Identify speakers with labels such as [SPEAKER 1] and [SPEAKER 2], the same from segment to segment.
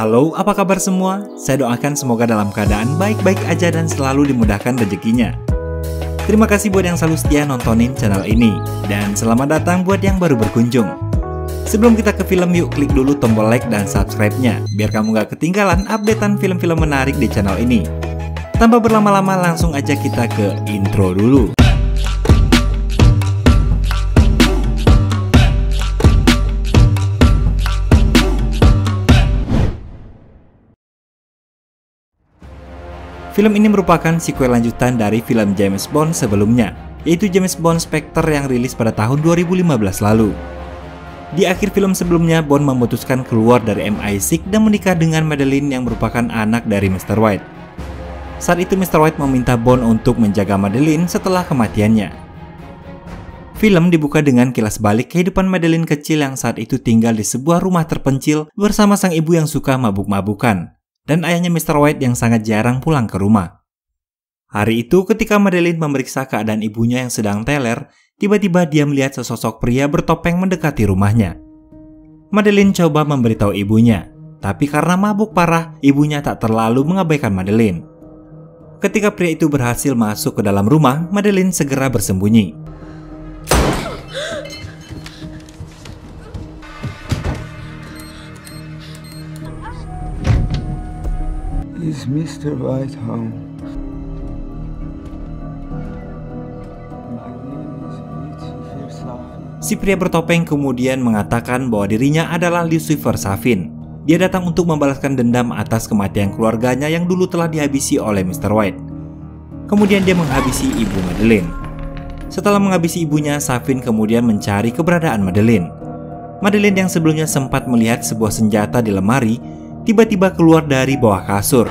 [SPEAKER 1] Halo, apa kabar semua? Saya doakan semoga dalam keadaan baik-baik aja dan selalu dimudahkan rezekinya. Terima kasih buat yang selalu setia nontonin channel ini. Dan selamat datang buat yang baru berkunjung. Sebelum kita ke film, yuk klik dulu tombol like dan subscribe-nya, biar kamu gak ketinggalan updatean film-film menarik di channel ini. Tanpa berlama-lama, langsung aja kita ke intro dulu. Film ini merupakan sequel lanjutan dari film James Bond sebelumnya, yaitu James Bond Spectre yang rilis pada tahun 2015 lalu. Di akhir film sebelumnya, Bond memutuskan keluar dari MI6 dan menikah dengan Madeleine yang merupakan anak dari Mr. White. Saat itu Mr. White meminta Bond untuk menjaga Madeleine setelah kematiannya. Film dibuka dengan kilas balik kehidupan Madeleine kecil yang saat itu tinggal di sebuah rumah terpencil bersama sang ibu yang suka mabuk-mabukan dan ayahnya Mr. White yang sangat jarang pulang ke rumah. Hari itu ketika Madeleine memeriksa keadaan ibunya yang sedang teler, tiba-tiba dia melihat sesosok pria bertopeng mendekati rumahnya. Madeleine coba memberitahu ibunya, tapi karena mabuk parah, ibunya tak terlalu mengabaikan Madeleine. Ketika pria itu berhasil masuk ke dalam rumah, Madeleine segera bersembunyi.
[SPEAKER 2] Is Mr. White home?
[SPEAKER 1] Si pria bertopeng kemudian mengatakan bahwa dirinya adalah Lucifer Safin. Dia datang untuk membalaskan dendam atas kematian keluarganya yang dulu telah dihabisi oleh Mr. White. Kemudian dia menghabisi ibu Madeleine. Setelah menghabisi ibunya, Safin kemudian mencari keberadaan Madeleine. Madeleine yang sebelumnya sempat melihat sebuah senjata di lemari, tiba-tiba keluar dari bawah kasur.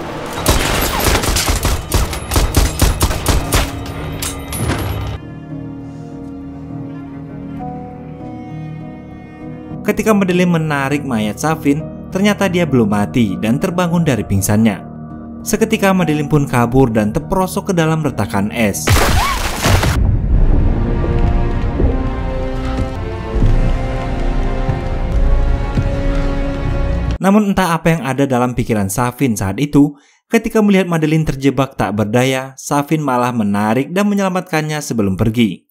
[SPEAKER 1] Ketika Madeleine menarik mayat Safin, ternyata dia belum mati dan terbangun dari pingsannya. Seketika Madeleine pun kabur dan terperosok ke dalam retakan es. Namun entah apa yang ada dalam pikiran Safin saat itu, ketika melihat Madeleine terjebak tak berdaya, Safin malah menarik dan menyelamatkannya sebelum pergi.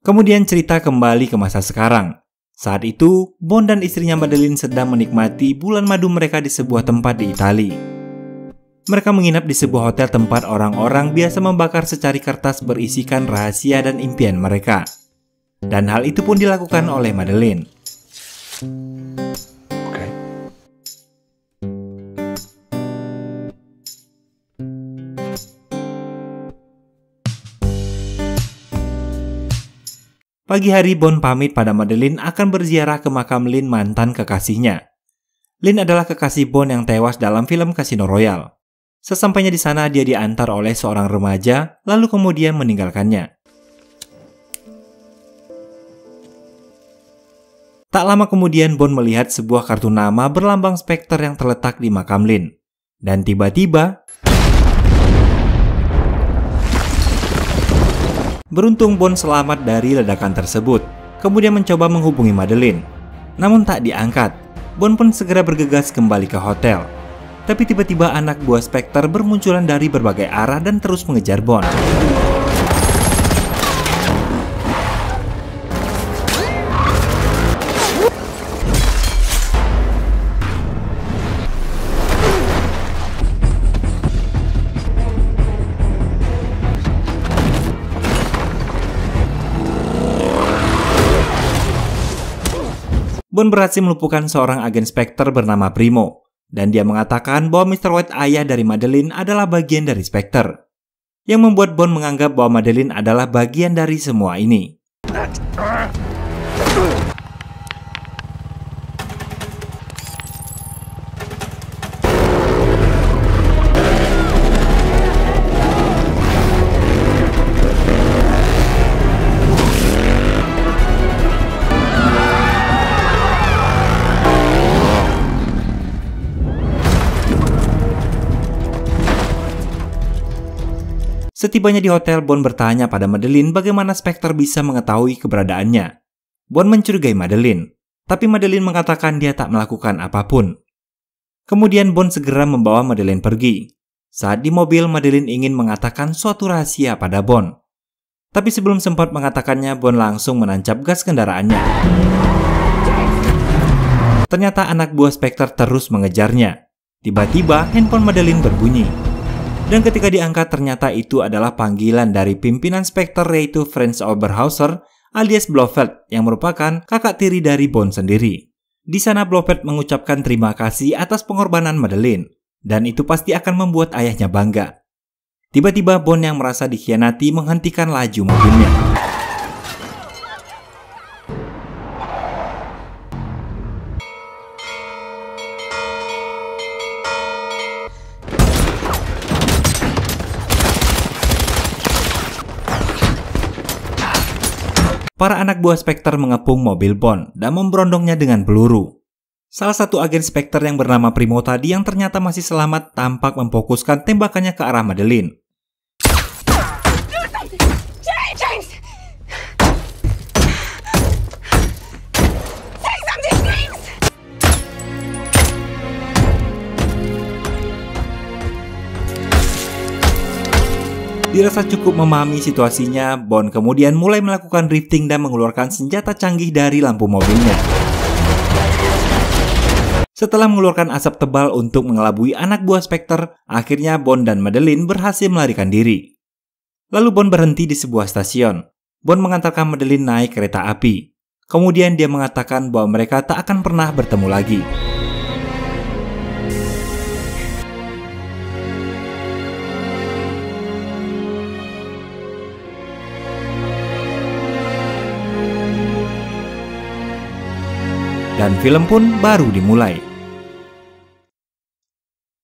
[SPEAKER 1] Kemudian cerita kembali ke masa sekarang. Saat itu, Bond dan istrinya Madeleine sedang menikmati bulan madu mereka di sebuah tempat di Italia. Mereka menginap di sebuah hotel tempat orang-orang biasa membakar secari kertas berisikan rahasia dan impian mereka. Dan hal itu pun dilakukan oleh Madeleine. Pagi hari, Bond pamit pada Madeleine akan berziarah ke makam Lynn, mantan kekasihnya. Lynn adalah kekasih Bond yang tewas dalam film Casino Royale. Sesampainya di sana, dia diantar oleh seorang remaja, lalu kemudian meninggalkannya. Tak lama kemudian, Bond melihat sebuah kartu nama berlambang Spectre yang terletak di makam Lynn. Dan tiba-tiba, beruntung Bond selamat dari ledakan tersebut, kemudian mencoba menghubungi Madeleine. Namun tak diangkat. Bond pun segera bergegas kembali ke hotel. Tapi tiba-tiba anak buah Spectre bermunculan dari berbagai arah dan terus mengejar Bond. Bond berhasil melumpuhkan seorang agen Spectre bernama Primo, dan dia mengatakan bahwa Mr. White, ayah dari Madeleine, adalah bagian dari Spectre, yang membuat Bond menganggap bahwa Madeleine adalah bagian dari semua ini. Setibanya di hotel, Bond bertanya pada Madeleine bagaimana Spectre bisa mengetahui keberadaannya. Bond mencurigai Madeleine, tapi Madeleine mengatakan dia tak melakukan apapun. Kemudian Bond segera membawa Madeleine pergi. Saat di mobil, Madeleine ingin mengatakan suatu rahasia pada Bond. Tapi sebelum sempat mengatakannya, Bond langsung menancap gas kendaraannya. Ternyata anak buah Spectre terus mengejarnya. Tiba-tiba handphone Madeleine berbunyi. Dan ketika diangkat ternyata itu adalah panggilan dari pimpinan Spectre, yaitu Franz Oberhauser alias Blofeld yang merupakan kakak tiri dari Bond sendiri. Di sana Blofeld mengucapkan terima kasih atas pengorbanan Madeleine, dan itu pasti akan membuat ayahnya bangga. Tiba-tiba Bond yang merasa dikhianati menghentikan laju mobilnya. Para anak buah Spectre mengepung mobil Bond dan memberondongnya dengan peluru. Salah satu agen Spectre yang bernama Primo tadi yang ternyata masih selamat tampak memfokuskan tembakannya ke arah Madeleine. Dirasa cukup memahami situasinya, Bond kemudian mulai melakukan drifting dan mengeluarkan senjata canggih dari lampu mobilnya. Setelah mengeluarkan asap tebal untuk mengelabui anak buah Spectre, akhirnya Bond dan Madeleine berhasil melarikan diri. Lalu Bond berhenti di sebuah stasiun. Bond mengantarkan Madeleine naik kereta api. Kemudian dia mengatakan bahwa mereka tak akan pernah bertemu lagi. Dan film pun baru dimulai.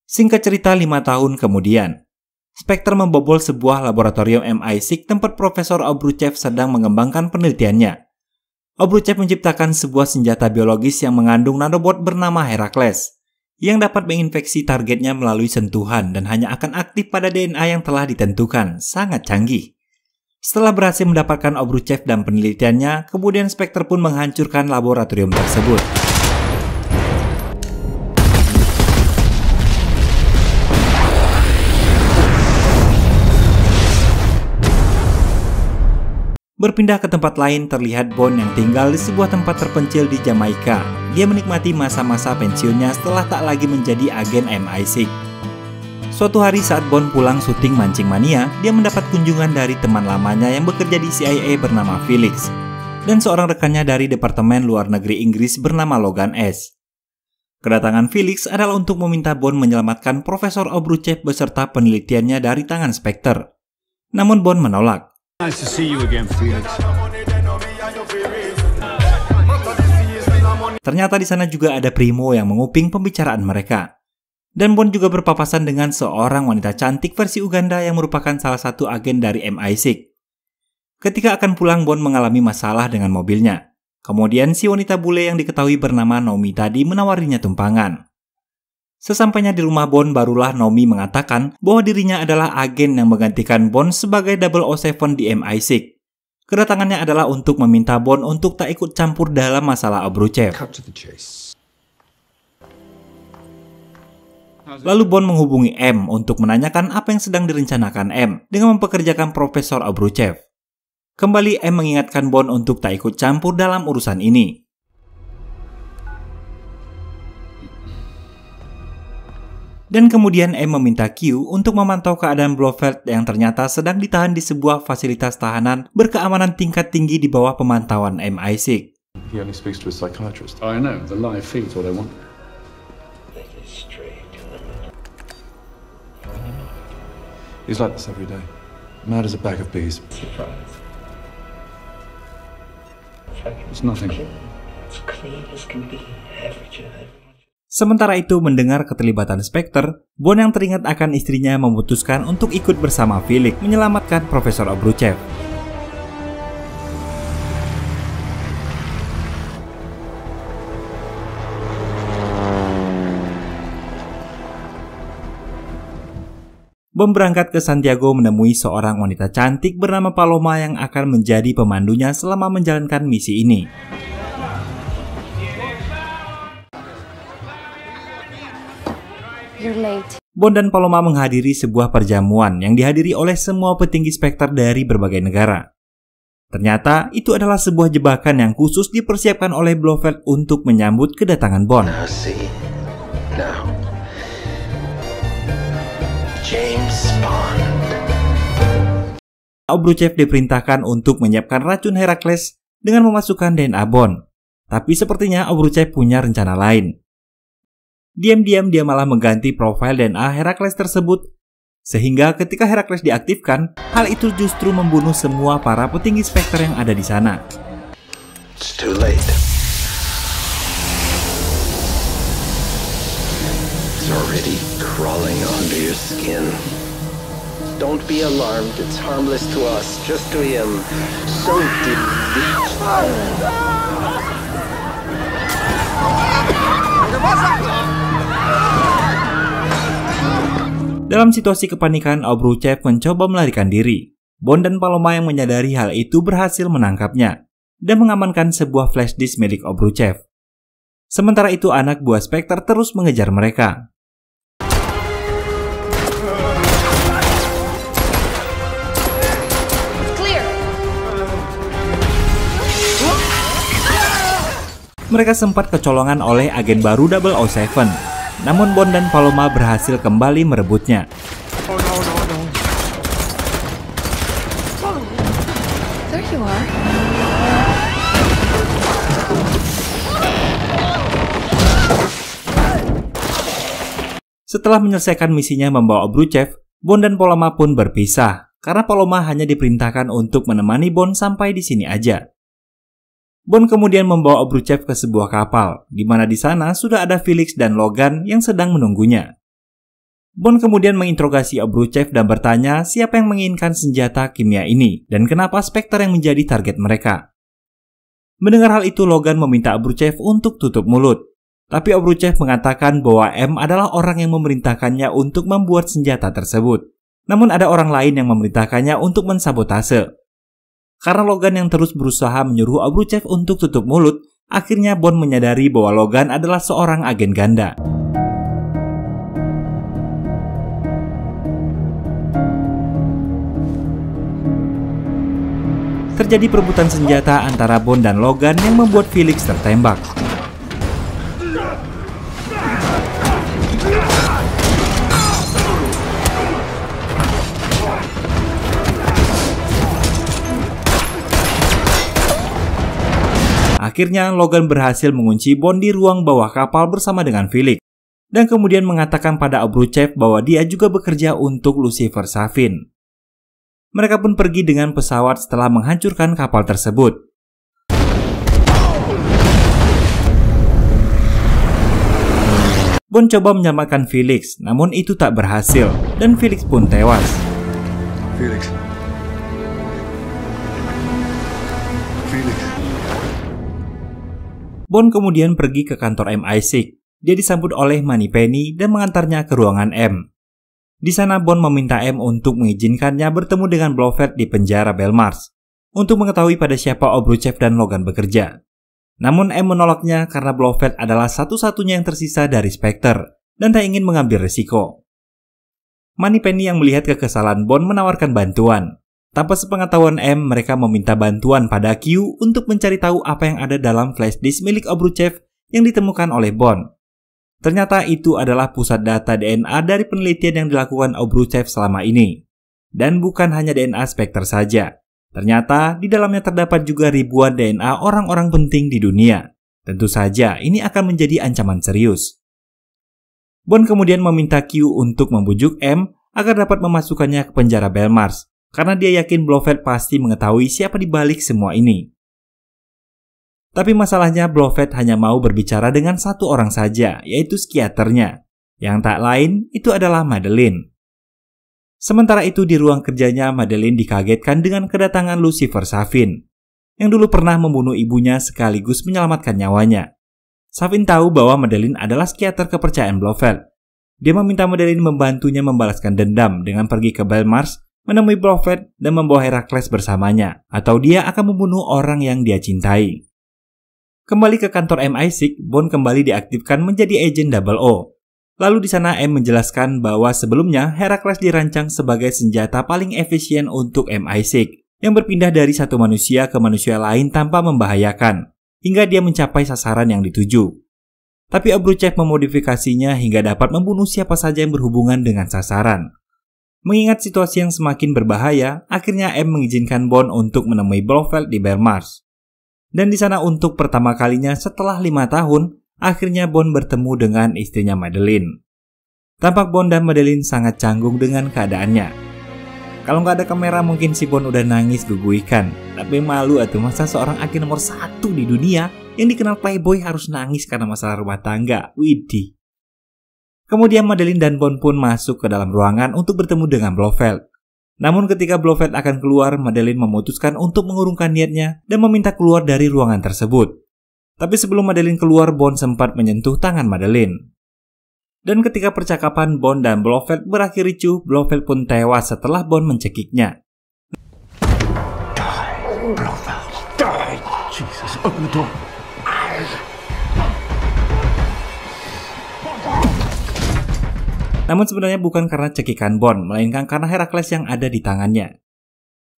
[SPEAKER 1] Singkat cerita, 5 tahun kemudian, Spectre membobol sebuah laboratorium MI6 tempat Profesor Obruchev sedang mengembangkan penelitiannya. Obruchev menciptakan sebuah senjata biologis yang mengandung nanobot bernama Herakles, yang dapat menginfeksi targetnya melalui sentuhan dan hanya akan aktif pada DNA yang telah ditentukan. Sangat canggih. Setelah berhasil mendapatkan Obruchev dan penelitiannya, kemudian Spectre pun menghancurkan laboratorium tersebut. Berpindah ke tempat lain, terlihat Bond yang tinggal di sebuah tempat terpencil di Jamaika. Dia menikmati masa-masa pensiunnya setelah tak lagi menjadi agen MI6. Suatu hari saat Bond pulang syuting Mancing Mania, dia mendapat kunjungan dari teman lamanya yang bekerja di CIA bernama Felix, dan seorang rekannya dari Departemen Luar Negeri Inggris bernama Logan S. Kedatangan Felix adalah untuk meminta Bond menyelamatkan Profesor Obruchev beserta penelitiannya dari tangan Spectre. Namun Bond menolak.
[SPEAKER 3] Nice to see you again, Felix.
[SPEAKER 1] Ternyata di sana juga ada Primo yang menguping pembicaraan mereka. Dan Bond juga berpapasan dengan seorang wanita cantik versi Uganda yang merupakan salah satu agen dari MI6. Ketika akan pulang, Bond mengalami masalah dengan mobilnya. Kemudian si wanita bule yang diketahui bernama Nomi tadi menawarinya tumpangan. Sesampainya di rumah Bond, barulah Nomi mengatakan bahwa dirinya adalah agen yang menggantikan Bond sebagai 007 di MI6. Kedatangannya adalah untuk meminta Bond untuk tak ikut campur dalam masalah Obruchev. Lalu Bond menghubungi M untuk menanyakan apa yang sedang direncanakan M dengan mempekerjakan Profesor Obruchev. Kembali M mengingatkan Bond untuk tak ikut campur dalam urusan ini. Dan kemudian M meminta Q untuk memantau keadaan Blofeld yang ternyata sedang ditahan di sebuah fasilitas tahanan berkeamanan tingkat tinggi di bawah pemantauan MI6.
[SPEAKER 3] He only speaks to a psychiatrist. I know, the live feed's all I want. He's like this every day. Mad as a bag of bees. It's nothing.
[SPEAKER 2] It's clean as can be.
[SPEAKER 1] Sementara itu, mendengar keterlibatan Spectre, Bond yang teringat akan istrinya memutuskan untuk ikut bersama Felix menyelamatkan Profesor Obruchev. Bond berangkat ke Santiago menemui seorang wanita cantik bernama Paloma yang akan menjadi pemandunya selama menjalankan misi ini.
[SPEAKER 4] You're late.
[SPEAKER 1] Bond dan Paloma menghadiri sebuah perjamuan yang dihadiri oleh semua petinggi Spectre dari berbagai negara. Ternyata itu adalah sebuah jebakan yang khusus dipersiapkan oleh Blofeld untuk menyambut kedatangan Bond.
[SPEAKER 5] Now see. Now. James Bond.
[SPEAKER 1] Obruchev diperintahkan untuk menyiapkan racun Herakles dengan memasukkan DNA Bond. Tapi sepertinya Obruchev punya rencana lain. Diam-diam dia malah mengganti profil DNA Herakles tersebut, sehingga ketika Herakles diaktifkan, hal itu justru membunuh semua para petinggi Spectre yang ada di sana.
[SPEAKER 5] It's too late. It's already crawling under your skin. Don't be alarmed, it's harmless to us, just to him. So deep.
[SPEAKER 1] Dalam situasi kepanikan, Obruchev mencoba melarikan diri. Bond dan Paloma yang menyadari hal itu berhasil menangkapnya dan mengamankan sebuah flash disk milik Obruchev. Sementara itu anak buah Spectre terus mengejar mereka.
[SPEAKER 4] Clear.
[SPEAKER 1] Mereka sempat kecolongan oleh agen baru 007. Namun Bond dan Paloma berhasil kembali merebutnya.
[SPEAKER 4] There you are.
[SPEAKER 1] Setelah menyelesaikan misinya membawa Obruchev, Bond dan Paloma pun berpisah karena Paloma hanya diperintahkan untuk menemani Bond sampai di sini aja. Bond kemudian membawa Obruchev ke sebuah kapal, di mana di sana sudah ada Felix dan Logan yang sedang menunggunya. Bond kemudian menginterogasi Obruchev dan bertanya siapa yang menginginkan senjata kimia ini dan kenapa Spectre yang menjadi target mereka. Mendengar hal itu, Logan meminta Obruchev untuk tutup mulut. Tapi Obruchev mengatakan bahwa M adalah orang yang memerintahkannya untuk membuat senjata tersebut. Namun ada orang lain yang memerintahkannya untuk mensabotase. Karena Logan yang terus berusaha menyuruh Obruchev untuk tutup mulut, akhirnya Bond menyadari bahwa Logan adalah seorang agen ganda. Terjadi perebutan senjata antara Bond dan Logan yang membuat Felix tertembak. Akhirnya Logan berhasil mengunci Bond di ruang bawah kapal bersama dengan Felix dan kemudian mengatakan pada Obruchev bahwa dia juga bekerja untuk Lucifer Safin. Mereka pun pergi dengan pesawat setelah menghancurkan kapal tersebut. Bond coba menyelamatkan Felix, namun itu tak berhasil dan Felix pun tewas.
[SPEAKER 3] Felix. Felix.
[SPEAKER 1] Bond kemudian pergi ke kantor MI6. Dia disambut oleh Moneypenny dan mengantarnya ke ruangan M. Di sana Bond meminta M untuk mengizinkannya bertemu dengan Blofeld di penjara Belmarsh untuk mengetahui pada siapa Obruchev dan Logan bekerja. Namun M menolaknya karena Blofeld adalah satu-satunya yang tersisa dari Spectre dan tak ingin mengambil risiko. Moneypenny yang melihat kekesalan Bond menawarkan bantuan. Tanpa sepengetahuan M, mereka meminta bantuan pada Q untuk mencari tahu apa yang ada dalam flash disk milik Obruchev yang ditemukan oleh Bond. Ternyata itu adalah pusat data DNA dari penelitian yang dilakukan Obruchev selama ini. Dan bukan hanya DNA Spectre saja. Ternyata di dalamnya terdapat juga ribuan DNA orang-orang penting di dunia. Tentu saja ini akan menjadi ancaman serius. Bond kemudian meminta Q untuk membujuk M agar dapat memasukkannya ke penjara Belmarsh. Karena dia yakin Blofeld pasti mengetahui siapa di balik semua ini. Tapi masalahnya Blofeld hanya mau berbicara dengan satu orang saja, yaitu psikiaternya. Yang tak lain itu adalah Madeleine. Sementara itu di ruang kerjanya Madeleine dikagetkan dengan kedatangan Lucifer Safin, yang dulu pernah membunuh ibunya sekaligus menyelamatkan nyawanya. Safin tahu bahwa Madeleine adalah psikiater kepercayaan Blofeld. Dia meminta Madeleine membantunya membalaskan dendam dengan pergi ke Belmarsh, menemui Blofeld dan membawa Herakles bersamanya, atau dia akan membunuh orang yang dia cintai. Kembali ke kantor MI6, Bond kembali diaktifkan menjadi agen 00. Lalu di sana M menjelaskan bahwa sebelumnya Herakles dirancang sebagai senjata paling efisien untuk MI6 yang berpindah dari satu manusia ke manusia lain tanpa membahayakan, hingga dia mencapai sasaran yang dituju. Tapi Obruchev memodifikasinya hingga dapat membunuh siapa saja yang berhubungan dengan sasaran. Mengingat situasi yang semakin berbahaya, akhirnya M mengizinkan Bond untuk menemui Blofeld di Belmarsh. Dan di sana untuk pertama kalinya setelah 5 tahun, akhirnya Bond bertemu dengan istrinya Madeleine. Tampak Bond dan Madeleine sangat canggung dengan keadaannya. Kalau nggak ada kamera mungkin si Bond udah nangis guguikan. Tapi malu atuh, masa seorang agen nomor 1 di dunia yang dikenal playboy harus nangis karena masalah rumah tangga. Widih. Kemudian Madeleine dan Bond pun masuk ke dalam ruangan untuk bertemu dengan Blofeld. Namun ketika Blofeld akan keluar, Madeleine memutuskan untuk mengurungkan niatnya dan meminta keluar dari ruangan tersebut. Tapi sebelum Madeleine keluar, Bond sempat menyentuh tangan Madeleine. Dan ketika percakapan Bond dan Blofeld berakhir ricuh, Blofeld pun tewas setelah Bond mencekiknya.
[SPEAKER 3] Die, Blofeld. Die! Jesus, open the door.
[SPEAKER 1] Namun sebenarnya bukan karena cekikan Bond, melainkan karena Herakles yang ada di tangannya.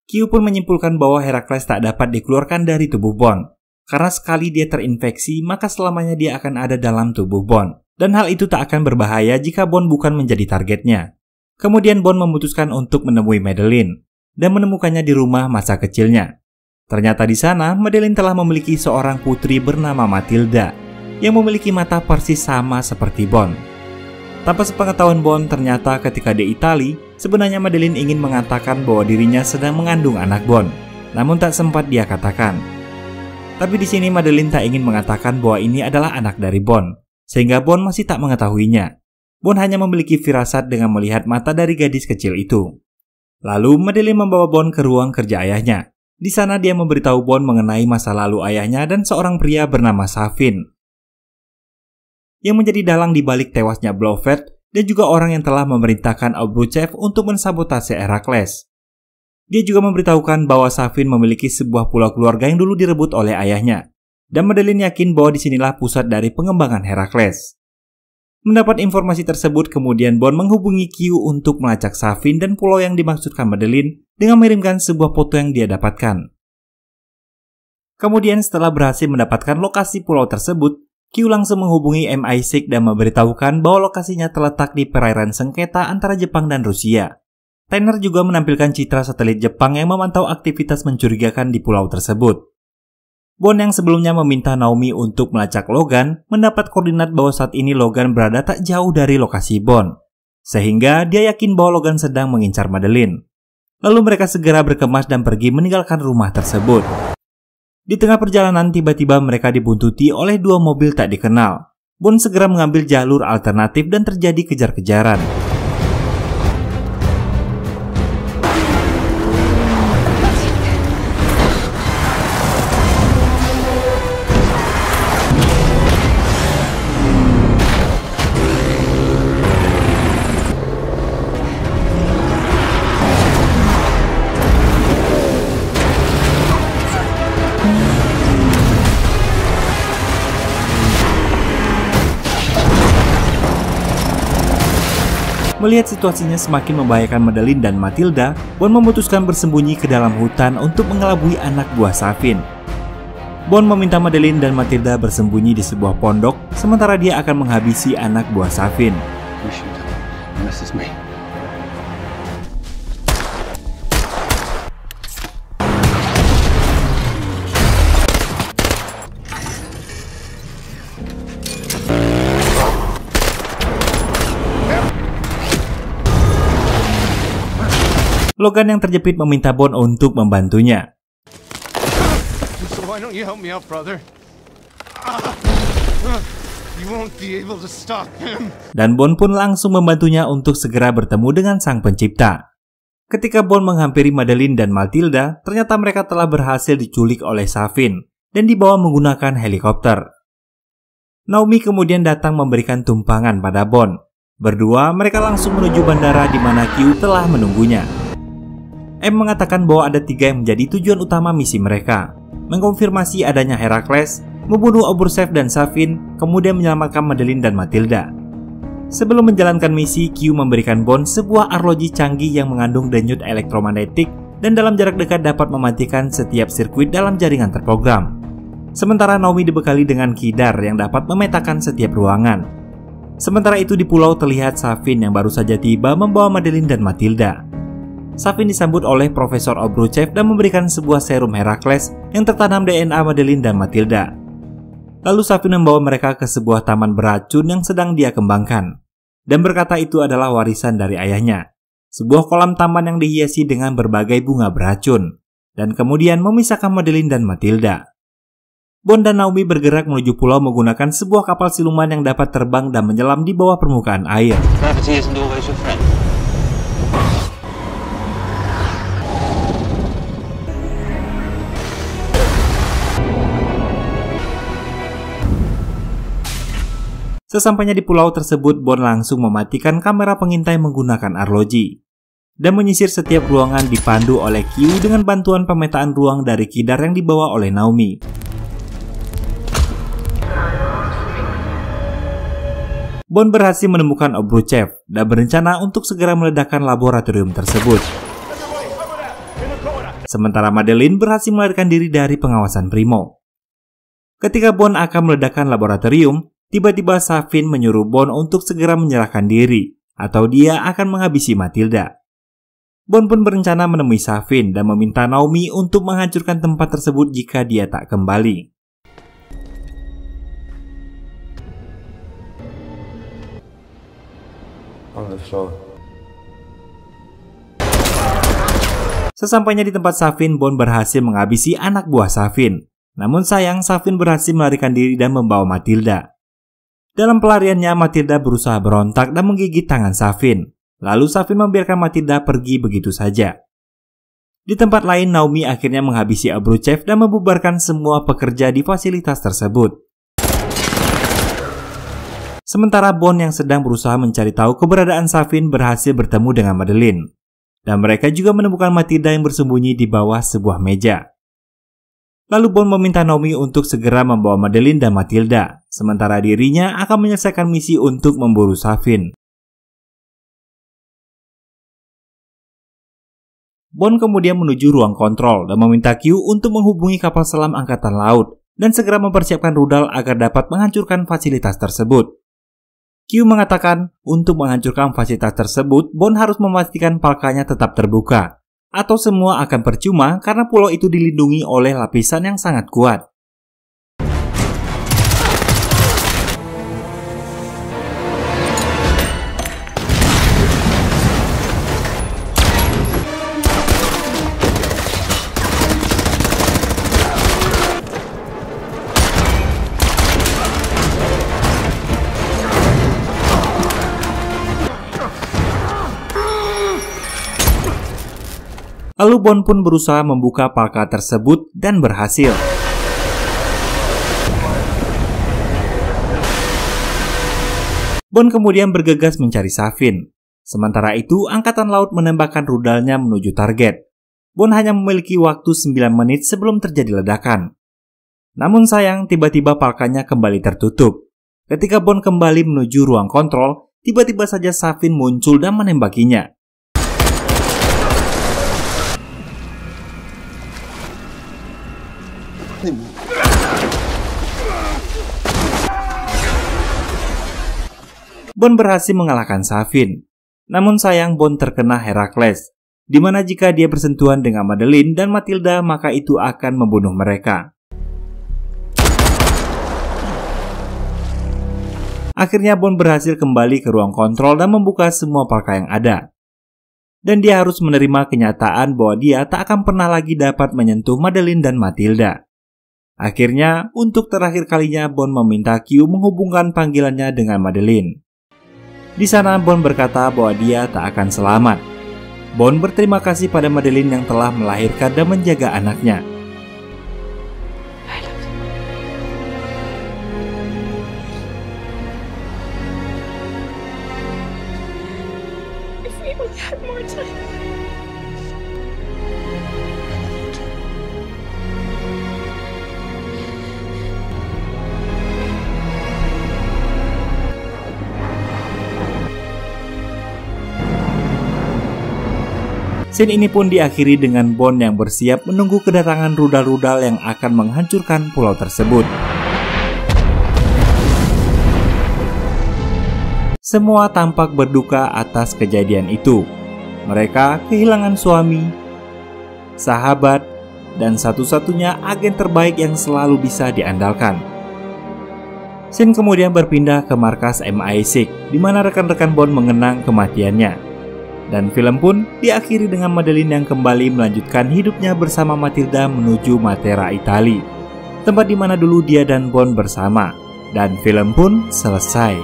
[SPEAKER 1] Q pun menyimpulkan bahwa Herakles tak dapat dikeluarkan dari tubuh Bond. Karena sekali dia terinfeksi, maka selamanya dia akan ada dalam tubuh Bond. Dan hal itu tak akan berbahaya jika Bond bukan menjadi targetnya. Kemudian Bond memutuskan untuk menemui Madeleine dan menemukannya di rumah masa kecilnya. Ternyata di sana, Madeleine telah memiliki seorang putri bernama Matilda yang memiliki mata persis sama seperti Bond. Tanpa sepengetahuan Bond, ternyata ketika di Italia, sebenarnya Madeleine ingin mengatakan bahwa dirinya sedang mengandung anak Bond, namun tak sempat dia katakan. Tapi di sini Madeleine tak ingin mengatakan bahwa ini adalah anak dari Bond, sehingga Bond masih tak mengetahuinya. Bond hanya memiliki firasat dengan melihat mata dari gadis kecil itu. Lalu Madeleine membawa Bond ke ruang kerja ayahnya. Di sana dia memberitahu Bond mengenai masa lalu ayahnya dan seorang pria bernama Savin, yang menjadi dalang di balik tewasnya Blofeld dan juga orang yang telah memerintahkan Obruchev untuk mensabotase Herakles. Dia juga memberitahukan bahwa Savin memiliki sebuah pulau keluarga yang dulu direbut oleh ayahnya, dan Madeleine yakin bahwa disinilah pusat dari pengembangan Herakles. Mendapat informasi tersebut, kemudian Bond menghubungi Q untuk melacak Savin dan pulau yang dimaksudkan Madeleine dengan mengirimkan sebuah foto yang dia dapatkan. Kemudian setelah berhasil mendapatkan lokasi pulau tersebut, Q langsung menghubungi MI6 dan memberitahukan bahwa lokasinya terletak di perairan sengketa antara Jepang dan Rusia. Tanner juga menampilkan citra satelit Jepang yang memantau aktivitas mencurigakan di pulau tersebut. Bond yang sebelumnya meminta Naomi untuk melacak Logan mendapat koordinat bahwa saat ini Logan berada tak jauh dari lokasi Bond, sehingga dia yakin bahwa Logan sedang mengincar Madeleine. Lalu mereka segera berkemas dan pergi meninggalkan rumah tersebut. Di tengah perjalanan tiba-tiba mereka dibuntuti oleh 2 mobil tak dikenal. Bond segera mengambil jalur alternatif dan terjadi kejar-kejaran. Melihat situasinya semakin membahayakan Madeleine dan Matilda, Bond memutuskan bersembunyi ke dalam hutan untuk mengelabui anak buah Savin. Bond meminta Madeleine dan Matilda bersembunyi di sebuah pondok, sementara dia akan menghabisi anak buah Savin. Logan yang terjepit meminta Bond untuk membantunya.
[SPEAKER 6] So why don't you help me out, brother? You won't be able to stop him.
[SPEAKER 1] Dan Bond pun langsung membantunya untuk segera bertemu dengan sang pencipta. Ketika Bond menghampiri Madeleine dan Matilda, ternyata mereka telah berhasil diculik oleh Savin dan dibawa menggunakan helikopter. Naomi kemudian datang memberikan tumpangan pada Bond. Berdua mereka langsung menuju bandara di mana Q telah menunggunya. M mengatakan bahwa ada 3 yang menjadi tujuan utama misi mereka: mengkonfirmasi adanya Herakles, membunuh Obruchev dan Savin, kemudian menyelamatkan Madeleine dan Matilda. Sebelum menjalankan misi, Q memberikan Bond sebuah arloji canggih yang mengandung denyut elektromagnetik dan dalam jarak dekat dapat mematikan setiap sirkuit dalam jaringan terprogram. Sementara Naomi dibekali dengan kidar yang dapat memetakan setiap ruangan. Sementara itu di pulau terlihat Safin yang baru saja tiba membawa Madeline dan Matilda. Safin disambut oleh Profesor Obruchev dan memberikan sebuah serum Herakles yang tertanam DNA Madeline dan Matilda. Lalu Safin membawa mereka ke sebuah taman beracun yang sedang dia kembangkan, dan berkata itu adalah warisan dari ayahnya, sebuah kolam taman yang dihiasi dengan berbagai bunga beracun, dan kemudian memisahkan Madeline dan Matilda. Bond dan Naomi bergerak menuju pulau menggunakan sebuah kapal siluman yang dapat terbang dan menyelam di bawah permukaan air.
[SPEAKER 5] Gravity isn't always your friend.
[SPEAKER 1] Sesampainya di pulau tersebut, Bond langsung mematikan kamera pengintai menggunakan arloji dan menyisir setiap ruangan dipandu oleh Q dengan bantuan pemetaan ruang dari kidar yang dibawa oleh Naomi. Bond berhasil menemukan Obruchev dan berencana untuk segera meledakkan laboratorium tersebut. Sementara Madeline berhasil melarikan diri dari pengawasan Primo. Ketika Bond akan meledakkan laboratorium, tiba-tiba Safin menyuruh Bond untuk segera menyerahkan diri, atau dia akan menghabisi Matilda. Bond pun berencana menemui Safin dan meminta Naomi untuk menghancurkan tempat tersebut jika dia tak kembali. Sesampainya di tempat Safin, Bond berhasil menghabisi anak buah Safin. Namun sayang, Safin berhasil melarikan diri dan membawa Matilda. Dalam pelariannya, Matilda berusaha berontak dan menggigit tangan Safin. Lalu Safin membiarkan Matilda pergi begitu saja. Di tempat lain, Naomi akhirnya menghabisi Obruchev dan membubarkan semua pekerja di fasilitas tersebut. Sementara Bond yang sedang berusaha mencari tahu keberadaan Safin berhasil bertemu dengan Madeline. Dan mereka juga menemukan Matilda yang bersembunyi di bawah sebuah meja. Lalu Bond meminta Naomi untuk segera membawa Madeline dan Matilda, sementara dirinya akan menyelesaikan misi untuk memburu Safin. Bond kemudian menuju ruang kontrol dan meminta Q untuk menghubungi kapal selam angkatan laut dan segera mempersiapkan rudal agar dapat menghancurkan fasilitas tersebut. Q mengatakan untuk menghancurkan fasilitas tersebut, Bond harus memastikan palkanya tetap terbuka, atau semua akan percuma karena pulau itu dilindungi oleh lapisan yang sangat kuat. Lalu Bond pun berusaha membuka palka tersebut dan berhasil. Bond kemudian bergegas mencari Safin. Sementara itu, Angkatan Laut menembakkan rudalnya menuju target. Bond hanya memiliki waktu 9 menit sebelum terjadi ledakan. Namun sayang, tiba-tiba palkanya kembali tertutup. Ketika Bond kembali menuju ruang kontrol, tiba-tiba saja Safin muncul dan menembakinya. Bond berhasil mengalahkan Safin. Namun sayang, Bond terkena Herakles, di mana jika dia bersentuhan dengan Madeline dan Matilda maka itu akan membunuh mereka. Akhirnya Bond berhasil kembali ke ruang kontrol dan membuka semua palka yang ada. Dan dia harus menerima kenyataan bahwa dia tak akan pernah lagi dapat menyentuh Madeline dan Matilda. Akhirnya, untuk terakhir kalinya Bond meminta Q menghubungkan panggilannya dengan Madeline. Di sana Bond berkata bahwa dia tak akan selamat. Bond berterima kasih pada Madeline yang telah melahirkan dan menjaga anaknya.
[SPEAKER 4] If we only had more time.
[SPEAKER 1] Scene ini pun diakhiri dengan Bond yang bersiap menunggu kedatangan rudal-rudal yang akan menghancurkan pulau tersebut. Semua tampak berduka atas kejadian itu. Mereka kehilangan suami, sahabat, dan satu-satunya agen terbaik yang selalu bisa diandalkan. Scene kemudian berpindah ke markas MI6, di mana rekan-rekan Bond mengenang kematiannya. Dan film pun diakhiri dengan Madeline yang kembali melanjutkan hidupnya bersama Matilda menuju Matera, Italia, tempat di mana dulu dia dan Bond bersama. Dan film pun selesai.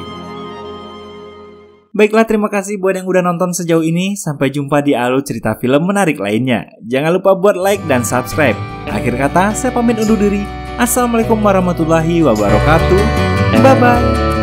[SPEAKER 1] Baiklah, terima kasih buat yang udah nonton sejauh ini. Sampai jumpa di alur cerita film menarik lainnya. Jangan lupa buat like dan subscribe. Akhir kata, saya pamit undur diri. Assalamualaikum warahmatullahi wabarakatuh. Bye-bye.